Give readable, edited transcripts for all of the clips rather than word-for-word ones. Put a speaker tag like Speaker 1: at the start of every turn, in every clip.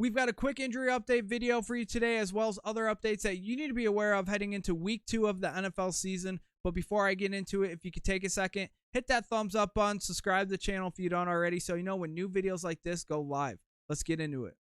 Speaker 1: We've got a quick injury update video for you today, as well as other updates that you need to be aware of heading into week 2 of the NFL season. But before I get into it, if you could take a second, hit that thumbs up button, subscribe to the channel if you don't already, so you know when new videos like this go live. Let's get into it.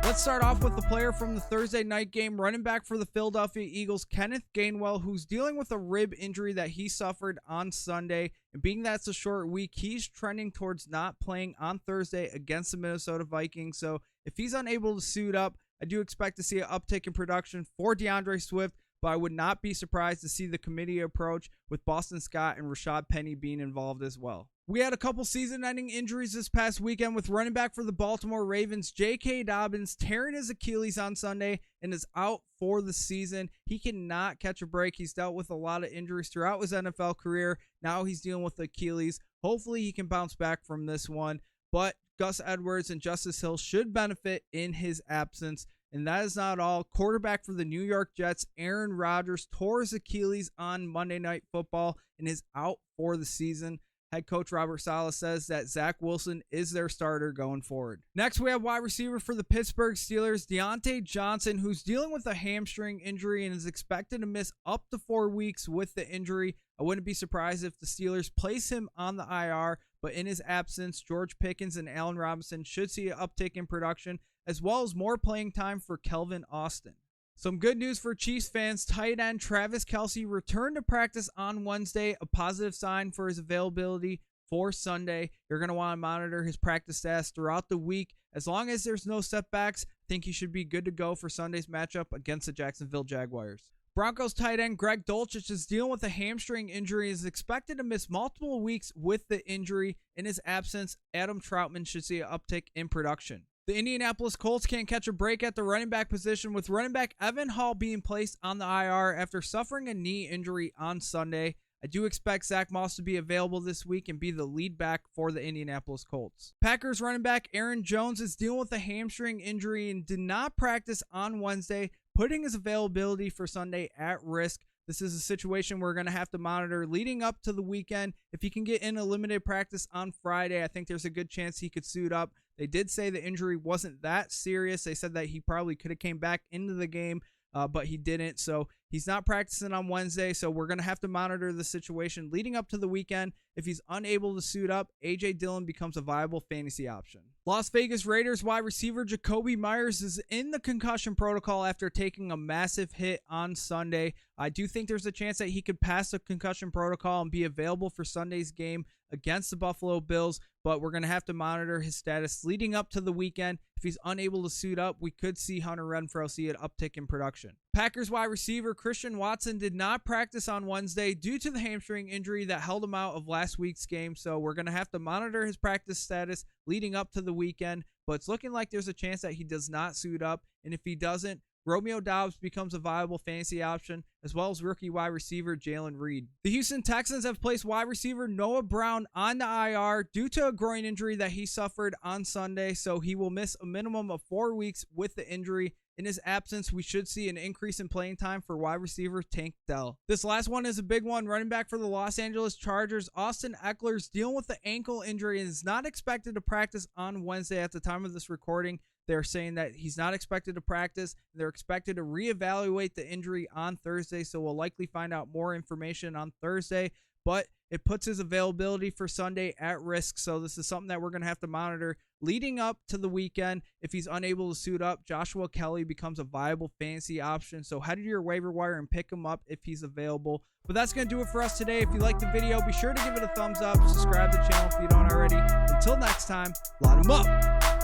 Speaker 1: Let's start off with the player from the Thursday night game, running back for the Philadelphia Eagles, Kenneth Gainwell, who's dealing with a rib injury that he suffered on Sunday. And being that's a short week, he's trending towards not playing on Thursday against the Minnesota Vikings. So if he's unable to suit up, I do expect to see an uptick in production for DeAndre Swift, but I would not be surprised to see the committee approach with Boston Scott and Rashad Penny being involved as well. We had a couple season-ending injuries this past weekend with running back for the Baltimore Ravens, J.K. Dobbins, tearing his Achilles on Sunday and is out for the season. He cannot catch a break. He's dealt with a lot of injuries throughout his NFL career. Now he's dealing with Achilles. Hopefully he can bounce back from this one, but Gus Edwards and Justice Hill should benefit in his absence. And that is not all. Quarterback for the New York Jets, Aaron Rodgers, tore his Achilles on Monday Night Football and is out for the season. Head coach Robert Saleh says that Zach Wilson is their starter going forward. Next, we have wide receiver for the Pittsburgh Steelers, Deontay Johnson, who's dealing with a hamstring injury and is expected to miss up to 4 weeks with the injury. I wouldn't be surprised if the Steelers place him on the IR, but in his absence, George Pickens and Allen Robinson should see an uptick in production, as well as more playing time for Kelvin Austin. Some good news for Chiefs fans. Tight end Travis Kelce returned to practice on Wednesday, a positive sign for his availability for Sunday. You're going to want to monitor his practice stats throughout the week. As long as there's no setbacks, I think he should be good to go for Sunday's matchup against the Jacksonville Jaguars. Broncos tight end Greg Dulcich is dealing with a hamstring injury and is expected to miss multiple weeks with the injury. In his absence, Adam Troutman should see an uptick in production. The Indianapolis Colts can't catch a break at the running back position, with running back Evan Hall being placed on the IR after suffering a knee injury on Sunday. I do expect Zach Moss to be available this week and be the lead back for the Indianapolis Colts. Packers running back Aaron Jones is dealing with a hamstring injury and did not practice on Wednesday, putting his availability for Sunday at risk. This is a situation we're going to have to monitor leading up to the weekend. If he can get in a limited practice on Friday, I think there's a good chance he could suit up. They did say the injury wasn't that serious. They said that he probably could have came back into the game, but he didn't. So he's not practicing on Wednesday. So we're going to have to monitor the situation leading up to the weekend. If he's unable to suit up, A.J. Dillon becomes a viable fantasy option. Las Vegas Raiders wide receiver Jacoby Myers is in the concussion protocol after taking a massive hit on Sunday. I do think there's a chance that he could pass the concussion protocol and be available for Sunday's game against the Buffalo Bills, but we're going to have to monitor his status leading up to the weekend. If he's unable to suit up, we could see Hunter Renfrow see an uptick in production. Packers wide receiver Christian Watson did not practice on Wednesday due to the hamstring injury that held him out of last week's game, so we're going to have to monitor his practice status leading up to the weekend, but it's looking like there's a chance that he does not suit up, and if he doesn't, Romeo Doubs becomes a viable fantasy option, as well as rookie wide receiver Jalen Reed. The Houston Texans have placed wide receiver Noah Brown on the IR due to a groin injury that he suffered on Sunday, so he will miss a minimum of 4 weeks with the injury. In his absence, we should see an increase in playing time for wide receiver Tank Dell. This last one is a big one. Running back for the Los Angeles Chargers, Austin Ekeler is dealing with the ankle injury and is not expected to practice on Wednesday at the time of this recording. They're saying that he's not expected to practice. They're expected to reevaluate the injury on Thursday, so we'll likely find out more information on Thursday, but it puts his availability for Sunday at risk, so this is something that we're going to have to monitor leading up to the weekend. If he's unable to suit up, Joshua Kelly becomes a viable fantasy option, so head to your waiver wire and pick him up if he's available. But that's going to do it for us today. If you liked the video, be sure to give it a thumbs up, subscribe to the channel if you don't already. Until next time, line 'em up.